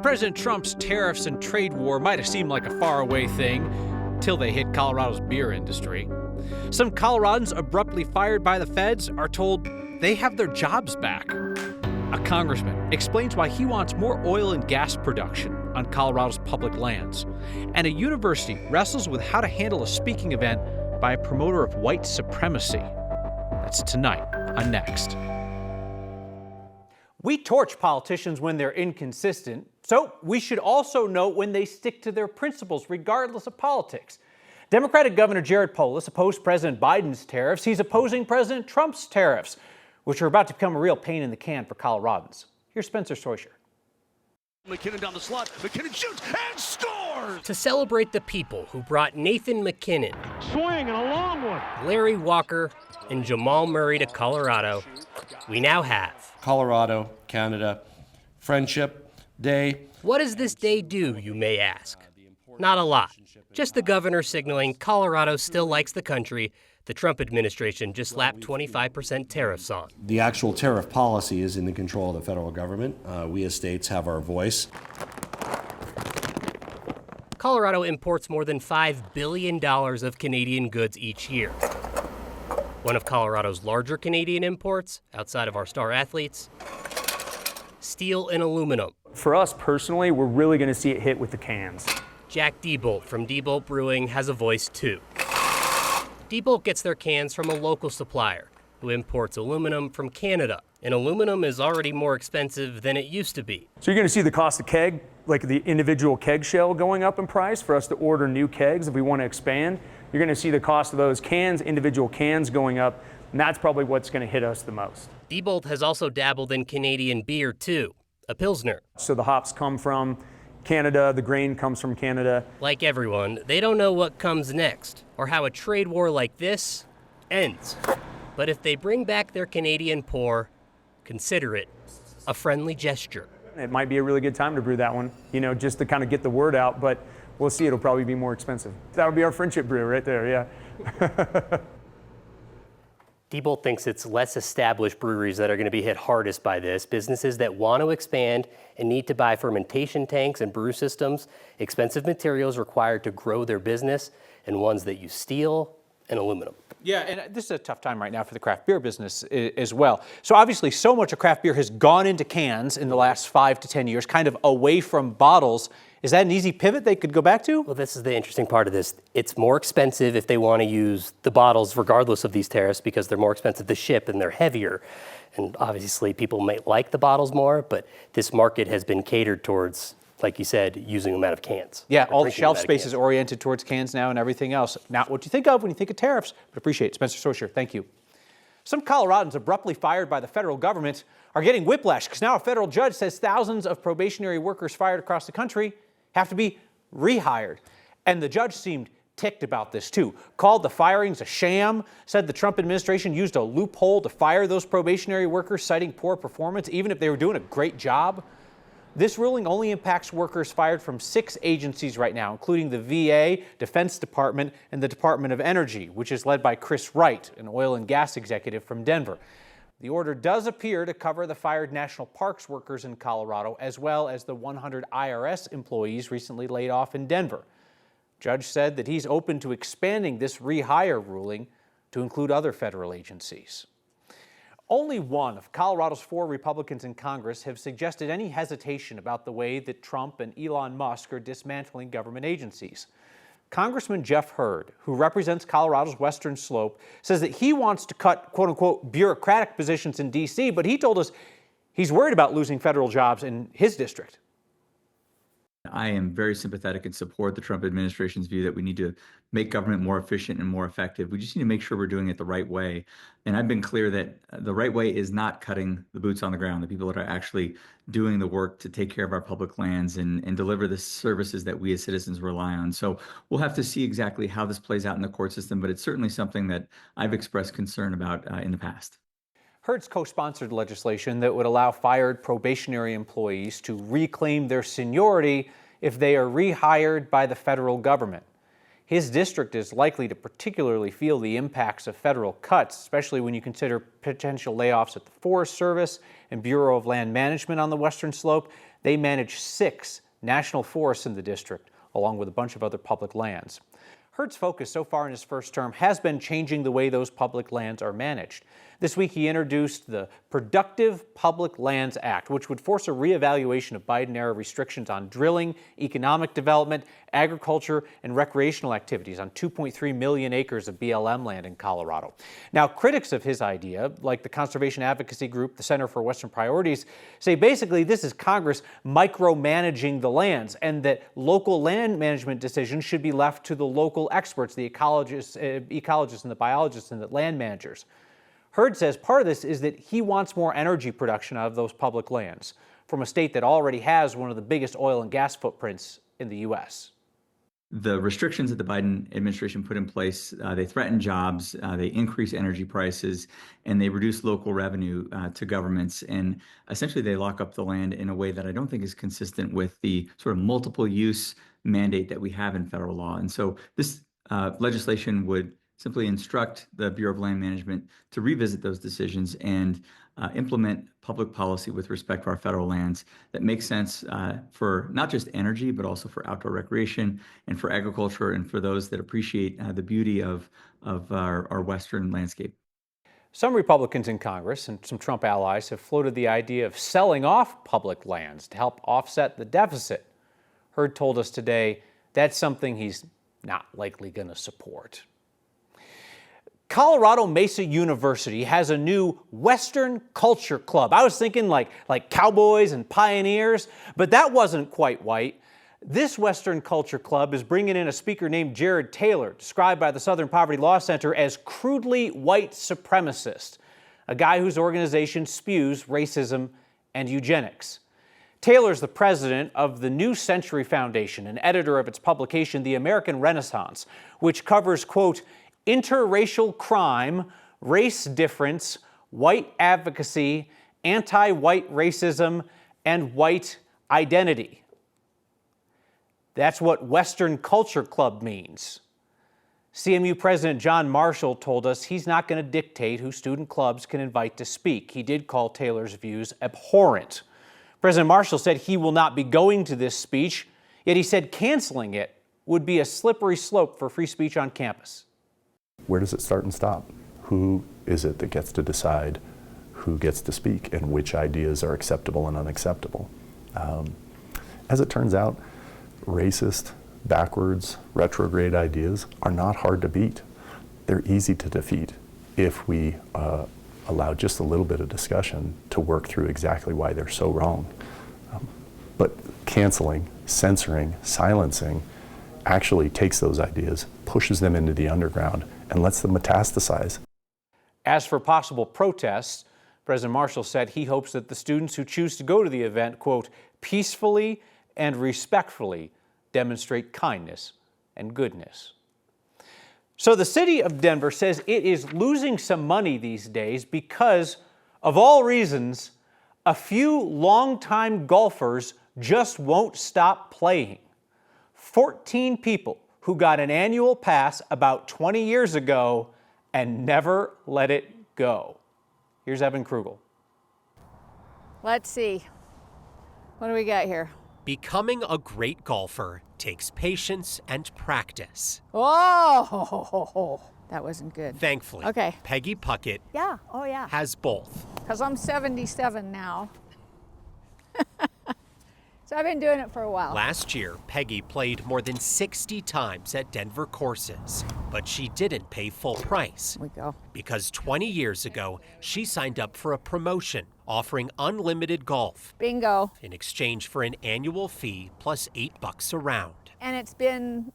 President Trump's tariffs and trade war might have seemed like a faraway thing till they hit Colorado's beer industry. Some Coloradans abruptly fired by the feds are told they have their jobs back. A congressman explains why he wants more oil and gas production on Colorado's public lands. And a university wrestles with how to handle a speaking event by a promoter of white supremacy. That's tonight on Next. We torch politicians when they're inconsistent, so we should also note when they stick to their principles, regardless of politics. Democratic Governor Jared Polis opposed President Biden's tariffs. He's opposing President Trump's tariffs, which are about to become a real pain in the can for Coloradans. Here's Spencer Soisher. McKinnon down the slot. McKinnon shoots and scores! To celebrate the people who brought Nathan McKinnon, swing and a long one, Larry Walker, and Jamal Murray to Colorado, we now have Colorado, Canada, Friendship Day. What does this day do, you may ask? Not a lot. Just the governor signaling Colorado still likes the country the Trump administration just slapped 25% tariffs on. The actual tariff policy is in the control of the federal government. We as states have our voice. Colorado imports more than $5 billion of Canadian goods each year. One of Colorado's larger Canadian imports, outside of our star athletes, steel and aluminum. For us personally, we're really going to see it hit with the cans. Jack Diebold from Diebold Brewing has a voice too. Diebold gets their cans from a local supplier who imports aluminum from Canada. And aluminum is already more expensive than it used to be. So you're going to see the cost of keg, like the individual keg shell, going up in price for us to order new kegs if we want to expand. You're going to see the cost of those cans, individual cans, going up, and that's probably what's going to hit us the most. Diebold has also dabbled in Canadian beer too, a Pilsner. So the hops come from Canada, the grain comes from Canada. Like everyone, they don't know what comes next or how a trade war like this ends. But if they bring back their Canadian pour, consider it a friendly gesture. It might be a really good time to brew that one, just to kind of get the word out, but we'll see. It'll probably be more expensive. That would be our friendship brew right there, yeah. Diebold thinks it's less established breweries that are going to be hit hardest by this. Businesses that want to expand and need to buy fermentation tanks and brew systems, expensive materials required to grow their business, and ones that use steel and aluminum. Yeah, and this is a tough time right now for the craft beer business as well. So obviously so much of craft beer has gone into cans in the last 5 to 10 years, kind of away from bottles. Is that an easy pivot they could go back to? Well, this is the interesting part of this. It's more expensive if they want to use the bottles regardless of these tariffs because they're more expensive to ship and they're heavier. And obviously people may like the bottles more, but this market has been catered towards, like you said, using them out of cans. Yeah, all the shelf space is oriented towards cans now and everything else. Not what you think of when you think of tariffs, but appreciate it. Spencer Soisher, thank you. Some Coloradans abruptly fired by the federal government are getting whiplash because now a federal judge says thousands of probationary workers fired across the country have to be rehired. And the judge seemed ticked about this too. Called the firings a sham, said the Trump administration used a loophole to fire those probationary workers, citing poor performance, even if they were doing a great job. This ruling only impacts workers fired from 6 agencies right now, including the VA, Defense Department, and the Department of Energy, which is led by Chris Wright, an oil and gas executive from Denver. The order does appear to cover the fired national parks workers in Colorado, as well as the 100 IRS employees recently laid off in Denver. Judge said that he's open to expanding this rehire ruling to include other federal agencies. Only one of Colorado's 4 Republicans in Congress have suggested any hesitation about the way that Trump and Elon Musk are dismantling government agencies. Congressman Jeff Hurd, who represents Colorado's Western Slope, says that he wants to cut, quote-unquote, bureaucratic positions in D.C., but he told us he's worried about losing federal jobs in his district. I am very sympathetic and support the Trump administration's view that we need to make government more efficient and more effective. We just need to make sure we're doing it the right way. And I've been clear that the right way is not cutting the boots on the ground, the people that are actually doing the work to take care of our public lands and deliver the services that we as citizens rely on. So we'll have to see exactly how this plays out in the court system, but it's certainly something that I've expressed concern about in the past. Hurd's co-sponsored legislation that would allow fired probationary employees to reclaim their seniority if they are rehired by the federal government. His district is likely to particularly feel the impacts of federal cuts, especially when you consider potential layoffs at the Forest Service and Bureau of Land Management on the Western Slope. They manage 6 national forests in the district, along with a bunch of other public lands. Hurd's focus so far in his first term has been changing the way those public lands are managed. This week he introduced the Productive Public Lands Act, which would force a reevaluation of Biden-era restrictions on drilling, economic development, agriculture, and recreational activities on 2.3 million acres of BLM land in Colorado. Now, critics of his idea, like the conservation advocacy group, the Center for Western Priorities, say basically this is Congress micromanaging the lands and that local land management decisions should be left to the local experts, the ecologists and the biologists and the land managers. Hurd says part of this is that he wants more energy production out of those public lands from a state that already has one of the biggest oil and gas footprints in the U.S. The restrictions that the Biden administration put in place, they threaten jobs, they increase energy prices, and they reduce local revenue to governments. And essentially, they lock up the land in a way that I don't think is consistent with the sort of multiple use mandate that we have in federal law. And so this legislation would simply instruct the Bureau of Land Management to revisit those decisions and implement public policy with respect to our federal lands that makes sense for not just energy, but also for outdoor recreation and for agriculture and for those that appreciate the beauty of our Western landscape. Some Republicans in Congress and some Trump allies have floated the idea of selling off public lands to help offset the deficit. Hurd told us today that's something he's not likely going to support. Colorado Mesa University has a new Western Culture Club. I was thinking like cowboys and pioneers, but that wasn't quite white. This Western Culture Club is bringing in a speaker named Jared Taylor, described by the Southern Poverty Law Center as crudely white supremacist, a guy whose organization spews racism and eugenics. Taylor's the president of the New Century Foundation and editor of its publication, The American Renaissance, which covers, quote, interracial crime, race difference, white advocacy, anti-white racism, and white identity. That's what Western Culture Club means. CMU President John Marshall told us he's not going to dictate who student clubs can invite to speak. He did call Taylor's views abhorrent. President Marshall said he will not be going to this speech, yet he said canceling it would be a slippery slope for free speech on campus. Where does it start and stop? Who is it that gets to decide who gets to speak and which ideas are acceptable and unacceptable? As it turns out, racist, backwards, retrograde ideas are not hard to beat. They're easy to defeat if we allow just a little bit of discussion to work through exactly why they're so wrong. But canceling, censoring, silencing actually takes those ideas, pushes them into the underground, and lets them metastasize. As for possible protests, President Marshall said he hopes that the students who choose to go to the event, quote, peacefully and respectfully demonstrate kindness and goodness. So the city of Denver says it is losing some money these days because, of all reasons, a few longtime golfers just won't stop playing. 14 people who got an annual pass about 20 years ago and never let it go. Here's Evan Krugel. Let's see. What do we got here? Becoming a great golfer takes patience and practice. Oh, that wasn't good. Thankfully, Okay. Peggy Puckett Yeah, oh yeah. has both. Because I'm 77 now. So I've been doing it for a while. Last year, Peggy played more than 60 times at Denver courses, but she didn't pay full price. We go. Because 20 years ago, she signed up for a promotion offering unlimited golf Bingo. in exchange for an annual fee plus $8 a round. And it's been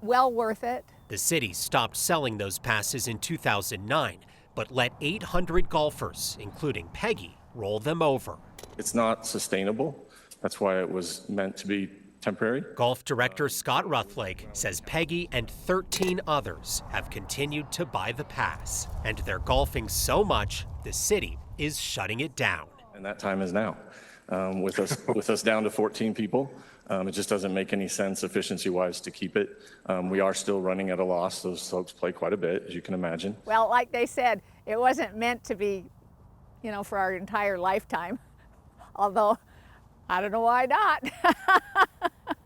well worth it. The city stopped selling those passes in 2009, but let 800 golfers, including Peggy, roll them over. It's not sustainable. That's why it was meant to be temporary. Golf director Scott Ruthlake says Peggy and 13 others have continued to buy the pass, and they're golfing so much the city is shutting it down. And that time is now. With us down to 14 people, it just doesn't make any sense efficiency-wise to keep it. We are still running at a loss. Those folks play quite a bit, as you can imagine. Well, like they said, it wasn't meant to be, for our entire lifetime. Although I don't know why not.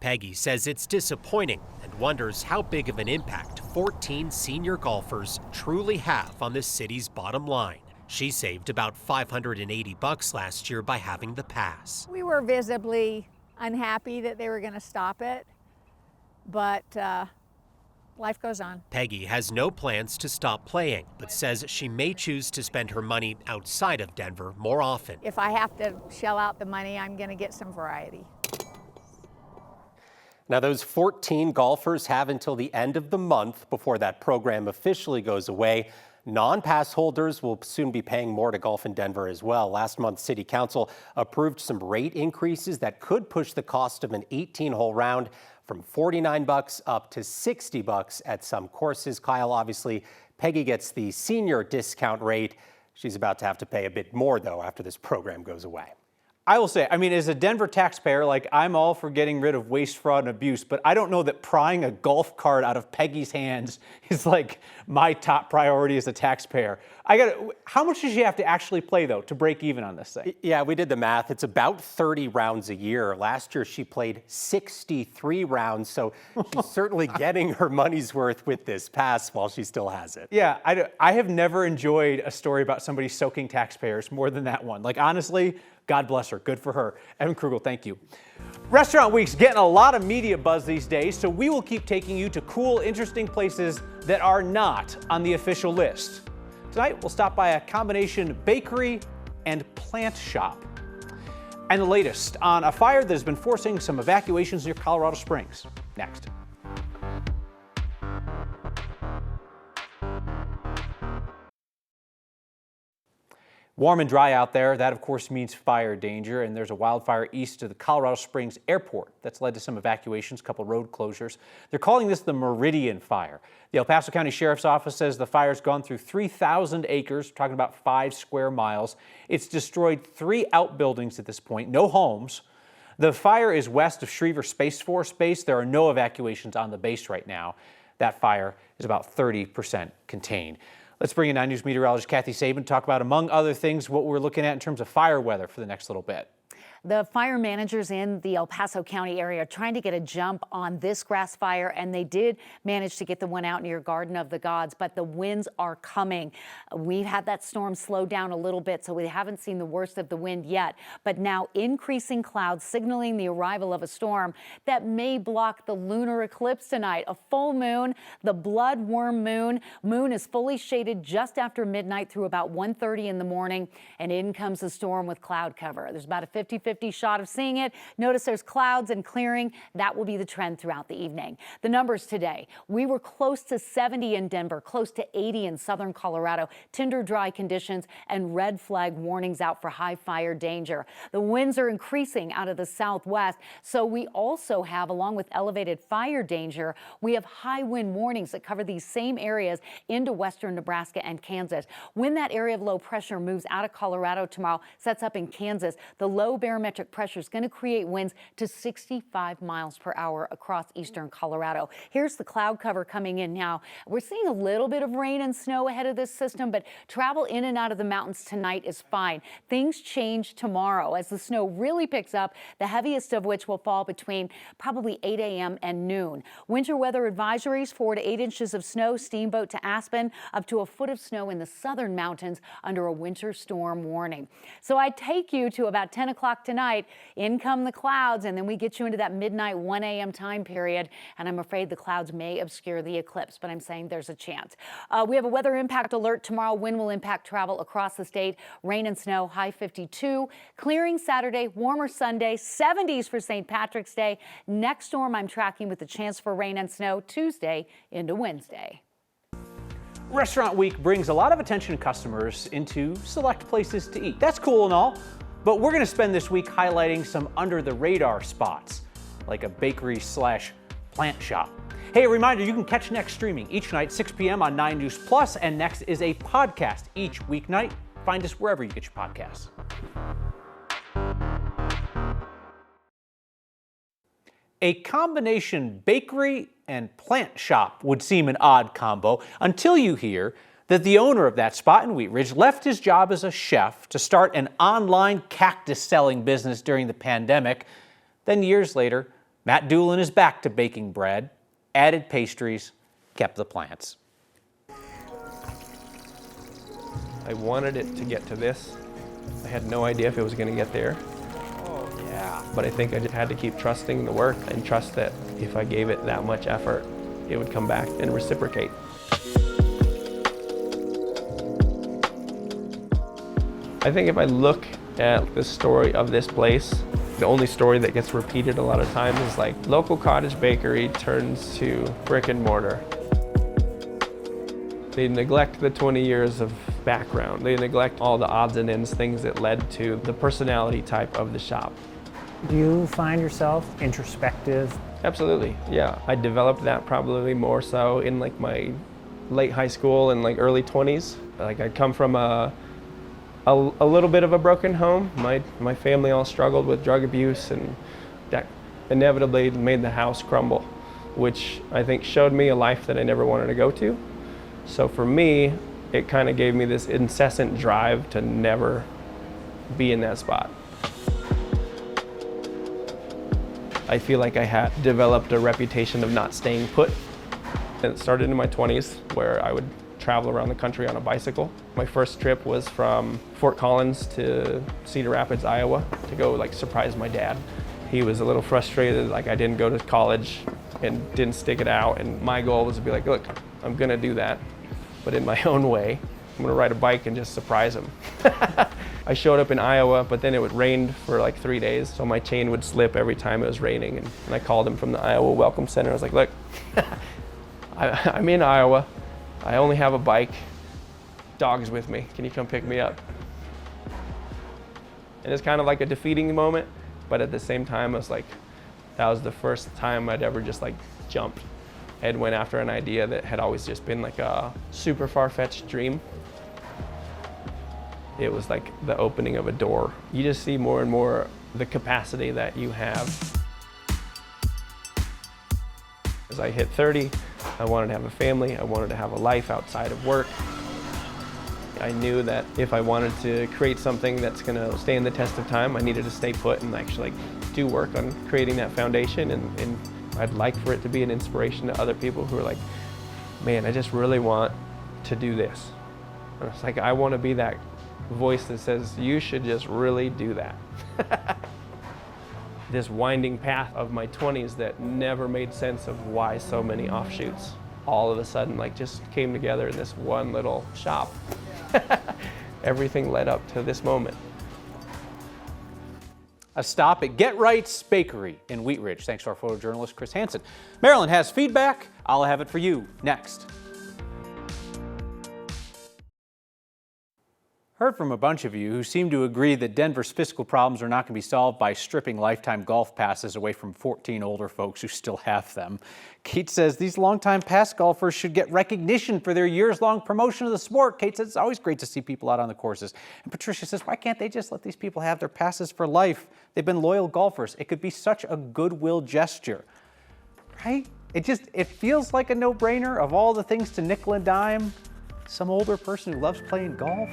Peggy says it's disappointing and wonders how big of an impact 14 senior golfers truly have on the city's bottom line. She saved about $580 last year by having the pass. We were visibly unhappy that they were going to stop it, but life goes on. Peggy has no plans to stop playing, but says she may choose to spend her money outside of Denver more often. If I have to shell out the money, I'm going to get some variety. Now, those 14 golfers have until the end of the month before that program officially goes away. Non-pass holders will soon be paying more to golf in Denver as well. Last month, City Council approved some rate increases that could push the cost of an 18-hole round from $49 up to $60 at some courses. Kyle, obviously, Peggy gets the senior discount rate. She's about to have to pay a bit more, though, after this program goes away. I will say, I mean, as a Denver taxpayer, like, I'm all for getting rid of waste, fraud, and abuse, but I don't know that prying a golf cart out of Peggy's hands is like my top priority as a taxpayer. How much does she have to actually play, though, to break even on this thing? Yeah, we did the math. It's about 30 rounds a year. Last year, she played 63 rounds, so she's certainly getting her money's worth with this pass while she still has it. Yeah, I have never enjoyed a story about somebody soaking taxpayers more than that one. Like, honestly, God bless her. Good for her. Evan Krugel, thank you. Restaurant Week's getting a lot of media buzz these days, so we will keep taking you to cool, interesting places that are not on the official list. Tonight, we'll stop by a combination bakery and plant shop. And the latest on a fire that has been forcing some evacuations near Colorado Springs. Next. Warm and dry out there. That, of course, means fire danger, and there's a wildfire east of the Colorado Springs airport that's led to some evacuations, a couple road closures. They're calling this the Meridian Fire. The El Paso County Sheriff's Office says the fire's gone through 3,000 acres, talking about 5 square miles. It's destroyed 3 outbuildings at this point, no homes. The fire is west of Schriever Space Force Base. There are no evacuations on the base right now. That fire is about 30% contained. Let's bring in 9 News meteorologist Kathy Sabin to talk about, among other things, what we're looking at in terms of fire weather for the next little bit. The fire managers in the El Paso County area are trying to get a jump on this grass fire, and they did manage to get the one out near Garden of the Gods, but the winds are coming. We've had that storm slow down a little bit, so we haven't seen the worst of the wind yet, but now increasing clouds signaling the arrival of a storm that may block the lunar eclipse tonight. A full moon, the bloodworm moon. Moon is fully shaded just after midnight through about 1:30 in the morning, and in comes the storm with cloud cover. There's about a 50-50 shot of seeing it. Notice there's clouds and clearing. That will be the trend throughout the evening. The numbers today, we were close to 70 in Denver, close to 80 in southern Colorado. Tinder dry conditions and red flag warnings out for high fire danger. The winds are increasing out of the southwest, so we also have, along with elevated fire danger, we have high wind warnings that cover these same areas into western Nebraska and Kansas. When that area of low pressure moves out of Colorado tomorrow, sets up in Kansas, the low barometric pressure is going to create winds to 65 miles per hour across eastern Colorado. Here's the cloud cover coming in now. We're seeing a little bit of rain and snow ahead of this system, but travel in and out of the mountains tonight is fine. Things change tomorrow as the snow really picks up, the heaviest of which will fall between probably 8 a.m. and noon. Winter weather advisories, 4 to 8 inches of snow, Steamboat to Aspen, up to a foot of snow in the southern mountains under a winter storm warning. So I take you to about 10 o'clock tonight. In come the clouds, and then we get you into that midnight 1 a.m. time period, and I'm afraid the clouds may obscure the eclipse, but I'm saying there's a chance. We have a weather impact alert tomorrow. Wind will impact travel across the state. Rain and snow, high 52. Clearing Saturday, warmer Sunday, 70s for St. Patrick's Day. Next storm I'm tracking with the chance for rain and snow Tuesday into Wednesday. Restaurant Week brings a lot of attention to customers into select places to eat. That's cool and all, but we're going to spend this week highlighting some under-the-radar spots, like a bakery/plant shop. Hey, a reminder, you can catch Next streaming each night, 6 p.m. on 9 News Plus, and Next is a podcast each weeknight. Find us wherever you get your podcasts. A combination bakery and plant shop would seem an odd combo until you hear that the owner of that spot in Wheat Ridge left his job as a chef to start an online cactus selling business during the pandemic. Then years later, Matt Doolin is back to baking bread, added pastries, kept the plants. I wanted it to get to this. I had no idea if it was going to get there. Oh, yeah. But I think I just had to keep trusting the work and trust that if I gave it that much effort, it would come back and reciprocate. I think if I look at the story of this place, the only story that gets repeated a lot of times is like local cottage bakery turns to brick and mortar. They neglect the 20 years of background. They neglect all the odds and ends, things that led to the personality type of the shop. Do you find yourself introspective? Absolutely, yeah. I developed that probably more so in like my late high school and like early 20s. Like I come from a little bit of a broken home. My family all struggled with drug abuse, and that inevitably made the house crumble, which I think showed me a life that I never wanted to go to. So for me, it kind of gave me this incessant drive to never be in that spot. I feel like I had developed a reputation of not staying put. And it started in my 20s, where I would travel around the country on a bicycle. My first trip was from Fort Collins to Cedar Rapids, Iowa, to go like surprise my dad. He was a little frustrated, like I didn't go to college and didn't stick it out. And my goal was to be like, look, I'm gonna do that, but in my own way. I'm gonna ride a bike and just surprise him. I showed up in Iowa, but then it would rain for like 3 days, so my chain would slip every time it was raining. And I called him from the Iowa Welcome Center. I was like, look, I'm in Iowa. I only have a bike. Dog's with me. Can you come pick me up? And it's kind of like a defeating moment, but at the same time, I was like, that was the first time I'd ever just like jumped and went after an idea that had always just been like a super far-fetched dream. It was like the opening of a door. You just see more and more the capacity that you have. As I hit 30, I wanted to have a family. I wanted to have a life outside of work. I knew that if I wanted to create something that's gonna stand the test of time, I needed to stay put and actually do work on creating that foundation. And I'd like for it to be an inspiration to other people who are like, man, I just really want to do this. And it's like, I want to be that voice that says, you should just really do that. This winding path of my 20s that never made sense of why so many offshoots all of a sudden like just came together in this one little shop. Everything led up to this moment. A stop at Get Right's Bakery in Wheat Ridge. Thanks to our photojournalist, Chris Hansen. Marilyn has feedback. I'll have it for you next. Heard from a bunch of you who seem to agree that Denver's fiscal problems are not going to be solved by stripping lifetime golf passes away from 14 older folks who still have them. Kate says these longtime pass golfers should get recognition for their years-long promotion of the sport. Kate says it's always great to see people out on the courses. And Patricia says, why can't they just let these people have their passes for life? They've been loyal golfers. It could be such a goodwill gesture, right? It feels like a no-brainer. Of all the things to nickel and dime, some older person who loves playing golf.